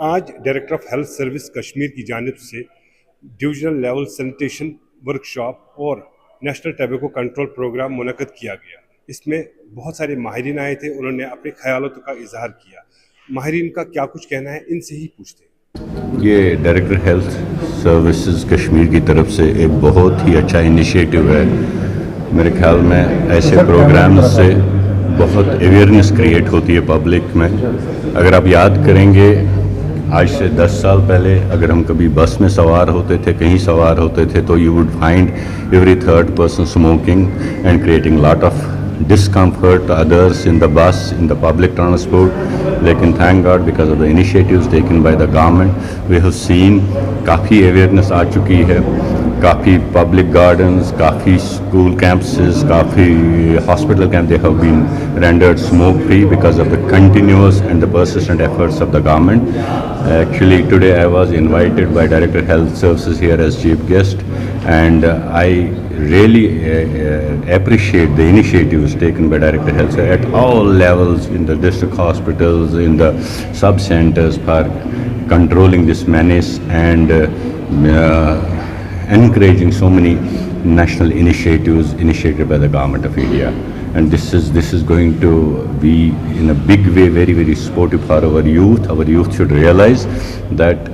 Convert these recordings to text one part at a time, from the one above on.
आज director of health service Kashmir की जानिब से डिविजनल लेवल सैनिटेशन वर्कशॉप और नेशनल टैबेको कंट्रोल प्रोग्राम मुनक़द किया गया। इसमें बहुत सारे माहिरीन आए थे, उन्होंने अपने ख़यालात का इजहार किया। माहिरीन का क्या कुछ कहना है, इनसे ही पूछते हैं। ये डायरेक्टर हेल्थ सर्विसेज कश्मीर की तरफ से एक बहुत ही अच्छा इनिशिएटिव है। मेरे ख्याल में ऐसे प्रोग्राम से बहुत अवेयरनेस क्रिएट होती है पब्लिक में। अगर आप याद करेंगे, आज से 10 साल पहले अगर हम कभी बस में सवार होते थे, कहीं सवार होते थे, तो you would find every third person smoking and creating lot of discomfort to others in the bus, in the public transport. लेकिन thank God because of the initiatives taken by the government, we have seen काफ़ी awareness आ चुकी है। काफ़ी public gardens, काफ़ी school campuses, काफ़ी hospital camps, they have been rendered smoke free because of the continuous and the persistent efforts of the government. Actually today I was invited by Director Health Services here as chief guest, and I really appreciate the initiatives taken by Director Health at all levels, in the district hospitals, in the sub-centers, for controlling this menace and encouraging so many national initiatives initiated by the government of India. And this is going to be in a big way very, very supportive for our youth. Our youth should realize that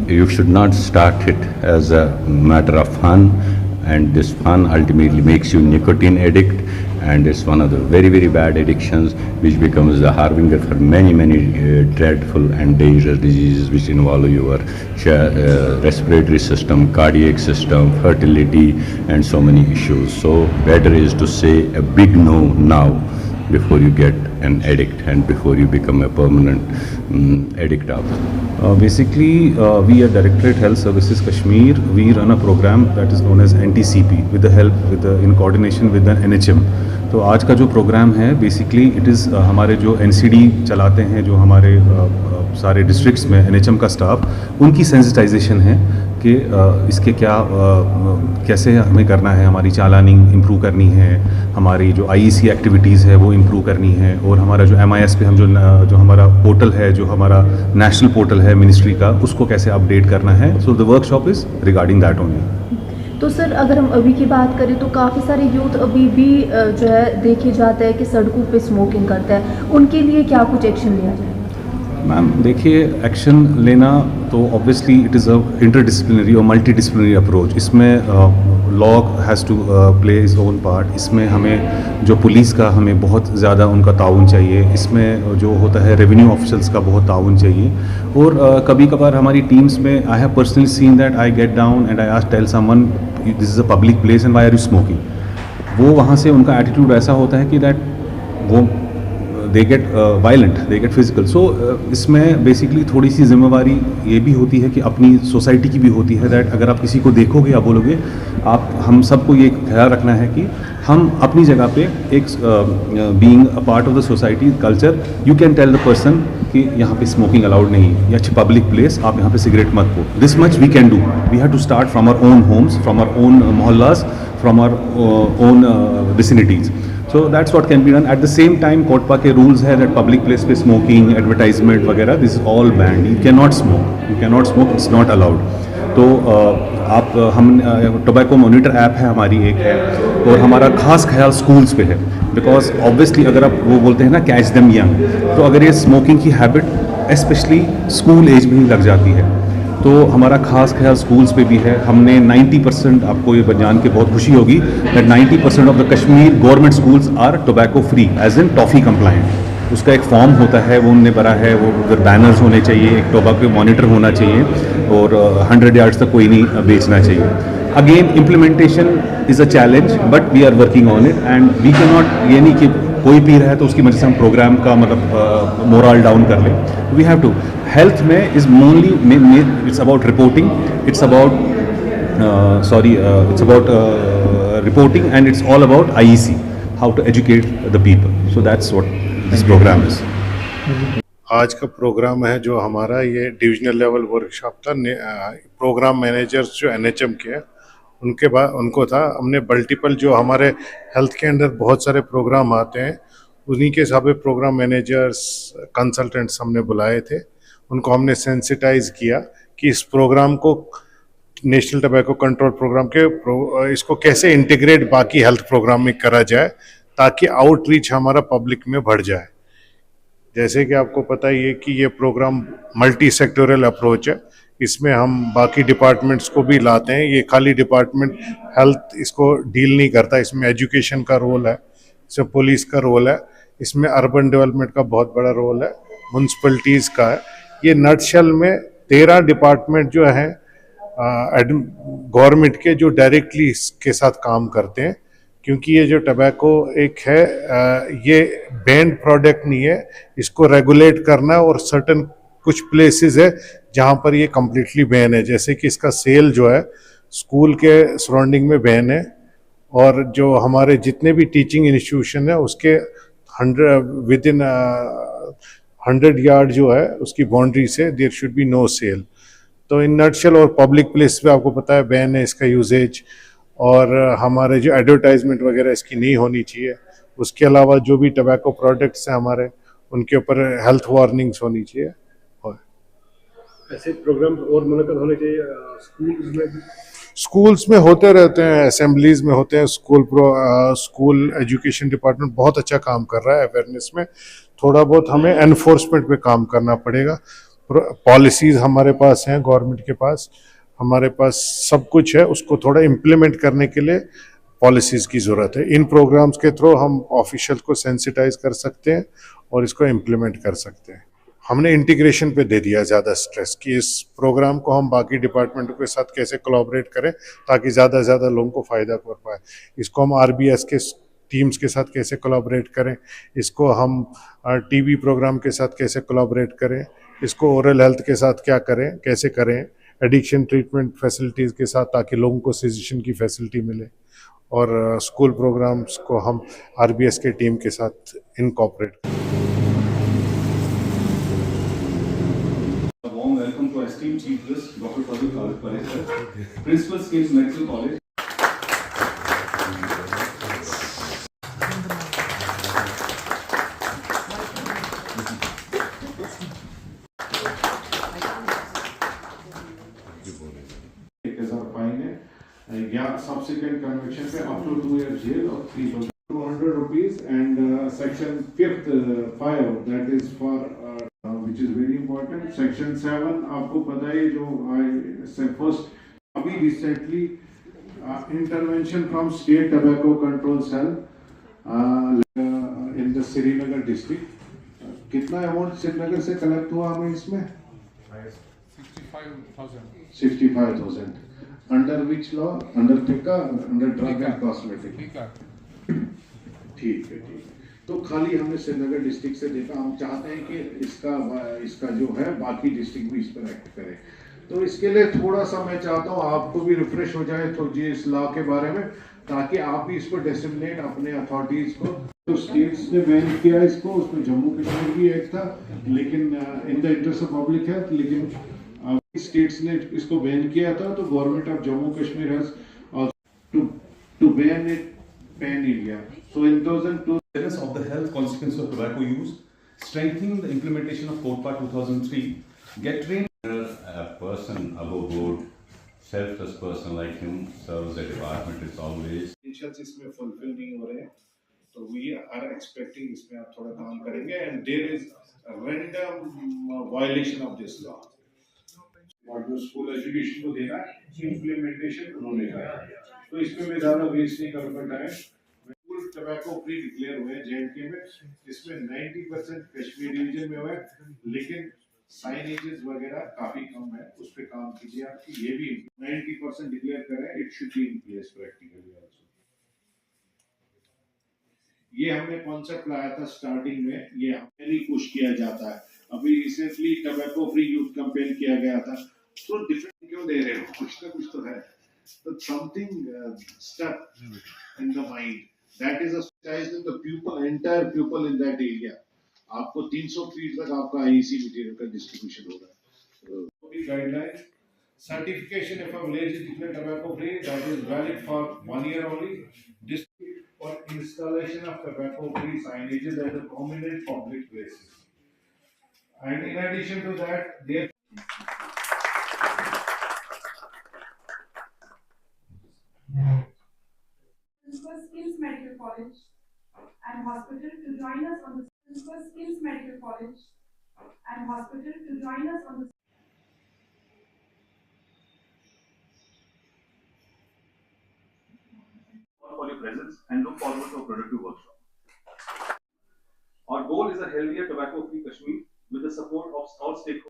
you should not start it as a matter of fun, and this fun ultimately makes you nicotine addict, and it's one of the very, very bad addictions which becomes the harbinger for many, many dreadful and dangerous diseases which involve your respiratory system, cardiac system, fertility, and so many issues. So better is to say a big no now before you get an addict and before you become a permanent addict of it. Basically, we at Directorate Health Services Kashmir, we run a program that is known as NTCP in coordination with the NHM. तो आज का जो programme है basically it is हमारे जो NCD चलाते हैं, जो हमारे सारे डिस्ट्रिक्ट्स में NHM का स्टाफ, उनकी सेंसिटाइजेशन है कि इसके कैसे हमें करना है, हमारी चालानिंग इम्प्रूव करनी है, हमारी जो IEC एक्टिविटीज़ है वो इम्प्रूव करनी है, और हमारा जो MIS पे हम जो हमारा पोर्टल है, जो हमारा नेशनल पोर्टल है मिनिस्ट्री का, उसको कैसे अपडेट करना है। So the workshop is regarding that only. तो सर अगर हम अभी की बात करें तो काफ़ी सारे यूथ अभी भी जो है देखे जाता है कि सड़कों पे स्मोकिंग करता है, उनके लिए क्या कुछ एक्शन लिया जाए? मैम देखिए, एक्शन लेना तो obviously it is a interdisciplinary और मल्टीडिसिप्लिनरी अप्रोच। इसमें law has to play its own part. इसमें हमें जो पुलिस का हमें बहुत ज़्यादा उनका ताउन चाहिए, इसमें जो होता है रेवेन्यू ऑफिसर्स का बहुत ताउन चाहिए, और कभी कभार हमारी टीम्स में I have personally seen that I get down and I ask tell someone this is a public place and why are you smoking. वो वहाँ से उनका एटीट्यूड ऐसा होता है कि दैट वो they get violent, they get physical. So इसमें बेसिकली थोड़ी सी जिम्मेवारी ये भी होती है कि अपनी सोसाइटी की भी होती है, दैट अगर आप किसी को देखोगे या बोलोगे, हम सबको ये ख्याल रखना है कि हम अपनी जगह पे एक being a part of the society culture, you can tell the person कि यहाँ पे स्मोकिंग अलाउड नहीं है, या पब्लिक प्लेस आप यहाँ पे सिगरेट मत पो। This much we can do. We have to start from our own homes, from our own mohallas, from our own vicinities. So that's what can be done. At the same time, COTPA के rules है that public place पे smoking, advertisement वगैरह, this is all banned. You cannot smoke. You cannot smoke. It's not allowed. तो हम tobacco monitor app है हमारी एक है, और हमारा खास ख्याल स्कूल्स पे है, बिकॉज ऑब्वियसली अगर आप वो बोलते हैं ना कैच देम यंग, तो अगर ये स्मोकिंग की हैबिट स्पेशली स्कूल एज में ही लग जाती है, तो हमारा खास ख्याल स्कूल्स पे भी है। हमने 90%, आपको ये जान के बहुत खुशी होगी that 90% of the Kashmir government schools are tobacco free as in toffee compliant. उसका एक फॉर्म होता है, वो उनने भरा है, वो उधर बैनर्स होने चाहिए, एक टोबैको मॉनिटर होना चाहिए, और 100 यार्ड्स तक कोई नहीं बेचना चाहिए। Again implementation is a challenge, but we are working on it, and we can not, ये नहीं कि कोई पी रहा है तो उसकी वजह से हम प्रोग्राम का मतलब मोरल डाउन कर लें। वी हैव टू, हेल्थ में is mainly it's about reporting, it's about reporting, and it's all about IEC, how to educate the people. So that's what this programme is. आज का programme है जो हमारा, ये divisional level workshop था। Programme managers जो NHM के हैं उनके बाद उनको था, हमने मल्टीपल जो हमारे हेल्थ के अंदर बहुत सारे प्रोग्राम आते हैं, उन्हीं के हिसाब से प्रोग्राम मैनेजर्स, कंसल्टेंट्स हमने बुलाए थे, उनको हमने सेंसिटाइज किया कि इस प्रोग्राम को नेशनल टबैको कंट्रोल प्रोग्राम के इसको कैसे इंटीग्रेट बाकी हेल्थ प्रोग्राम में करा जाए ताकि आउटरीच हमारा पब्लिक में बढ़ जाए। जैसे कि आपको पता ही है कि ये प्रोग्राम मल्टी सेक्टोरल अप्रोच है, इसमें हम बाकी डिपार्टमेंट्स को भी लाते हैं। ये खाली डिपार्टमेंट हेल्थ इसको डील नहीं करता, इसमें एजुकेशन का रोल है, इसमें पुलिस का रोल है, इसमें अर्बन डेवलपमेंट का बहुत बड़ा रोल है, म्यूनसिपलिटीज़ का है। ये नटशेल में 13 डिपार्टमेंट जो हैं गवर्नमेंट के जो डायरेक्टली इसके साथ काम करते हैं, क्योंकि ये जो टबैको एक है ये बैंड प्रोडक्ट नहीं है, इसको रेगुलेट करना है और सर्टन कुछ प्लेसेस है जहाँ पर ये कम्प्लीटली बैन है। जैसे कि इसका सेल जो है स्कूल के सराउंडिंग में बैन है और जो हमारे जितने भी टीचिंग इंस्टीट्यूशन है उसके 100 यार्ड जो है उसकी बाउंड्री से there should be no sale. तो इन नटशेल और पब्लिक प्लेस पे आपको पता है बैन है इसका यूजेज, और हमारे जो एडवर्टाइजमेंट वगैरह इसकी नहीं होनी चाहिए। उसके अलावा जो भी टबैको प्रोडक्ट्स हैं हमारे उनके ऊपर हेल्थ वार्निंग्स होनी चाहिए। और ऐसे प्रोग्राम और मुनक़द होने चाहिए स्कूल्स में भी। स्कूल्स में होते रहते हैं, असेंबलीज में होते हैं। स्कूल एजुकेशन डिपार्टमेंट बहुत अच्छा काम कर रहा है अवेयरनेस में। थोड़ा बहुत हमें एनफोर्समेंट पे काम करना पड़ेगा। पॉलिसीज हमारे पास हैं, गवर्नमेंट के पास हमारे पास सब कुछ है, उसको थोड़ा इम्प्लीमेंट करने के लिए पॉलिसीज की ज़रूरत है। इन प्रोग्राम्स के थ्रू हम ऑफिशियल को सेंसिटाइज कर सकते हैं और इसको इम्प्लीमेंट कर सकते हैं। हमने इंटीग्रेशन पे दे दिया ज़्यादा स्ट्रेस कि इस प्रोग्राम को हम बाकी डिपार्टमेंटों के साथ कैसे कोलैबोरेट करें ताकि ज़्यादा से ज़्यादा लोगों को फ़ायदा कर पाए। इसको हम आरबीएस के टीम्स के साथ कैसे कोलैबोरेट करें, इसको हम टीबी प्रोग्राम के साथ कैसे कोलैबोरेट करें, इसको ओरल हेल्थ के साथ क्या करें, कैसे करें, एडिक्शन ट्रीटमेंट फैसिलिटीज़ के साथ ताकि लोगों को सजेशन की फैसिलिटी मिले, और स्कूल प्रोग्राम्स को हम आरबीएस के टीम के साथ incorporate. A warm welcome to esteemed Chief Guest, Dr. Fazil Khalid Parekh, Principal SKIMS Medical College. Fine है या सब्सिक्वेंट कन्विक्शन पे अप टू 2 years जेल और 3,200 rupees and section 5th 5 that is for which is very important. Section 7 आपको पता है जो first अभी recently intervention from state tobacco control cell in the Srinagar district. कितना अमाउंट श्रीनगर से कलेक्ट हुआ हमें इसमें? 65,000 अंडर विच लॉ? अंडर टिका, अंडर ड्रग एंड कॉस्मेटिक। ठीक है। तो खाली हमने श्रीनगर डिस्ट्रिक्ट से देखा, हम चाहते हैं कि इसका जो है बाकी डिस्ट्रिक्ट भी इस पर एक्ट करे। तो इसके लिए थोड़ा सा मैं चाहता हूँ आपको भी रिफ्रेश हो जाए तो जी इस लॉ के बारे में, ताकि आप भी इसको डिसिमिनेट अपने अथॉरिटीज को। तो स्टेट्स ने बैन किया इसको, उसमें जम्मू कश्मीर भी एक था, लेकिन in the interest of public health, लेकिन स्टेट्स ने इसको बैन किया था। तो government of Jammu Kashmir has to ban it pan India. So in 2002 Of the health consequences of tobacco use, strengthening the implementation of Code Part 2003, get trained. A person above board, selfless person like him serves the department is always. इसमें fulfil नहीं हो रहे हैं, तो we are expecting इसमें आप थोड़ा काम करेंगे, and there is random violation of this law. और जो स्कूल एजुकेशन को देना इम्प्लीमेंटेशन उन्होंने करा, तो इसमें मैं ज़्यादा वेस्ट नहीं कर पाता है। स्कूल टबैको फ्री डिक्लेयर हुए जेएनके में, इसमें 90% कश्मीर रीजन में हुआ है, लेकिन साइनेजेस वगैरह काफी कम है, उस पर काम कीजिए आप कि ये भी 90% डिक्लेयर करें। It should be in place practically also. ये हमने कॉन्सेप्ट लाया था स्टार्टिंग में, ये पहले पुश किया जाता है। अभी recently tobacco free youth campaign किया गया था, तो डिफरेंट क्यों दे रहे हो, कुछ ना कुछ तो है। तो something stuck in the mind, that is a the people, entire people in that area. आपको 300 फीट तक आपका आईसी मटेरियल का डिस्ट्रीब्यूशन होगा। Guideline certification if a village is declared tobacco free, that is valid for 1 year only. और installation of tobacco free signages at the prominent public places. And in addition to that, there Principal Skills Medical College and Hospital to join us on the Principal Skills Medical College and Hospital to join us on the for your presence and look forward to a productive workshop. Our goal is a healthier tobacco-free Kashmir with the support of all stakeholders.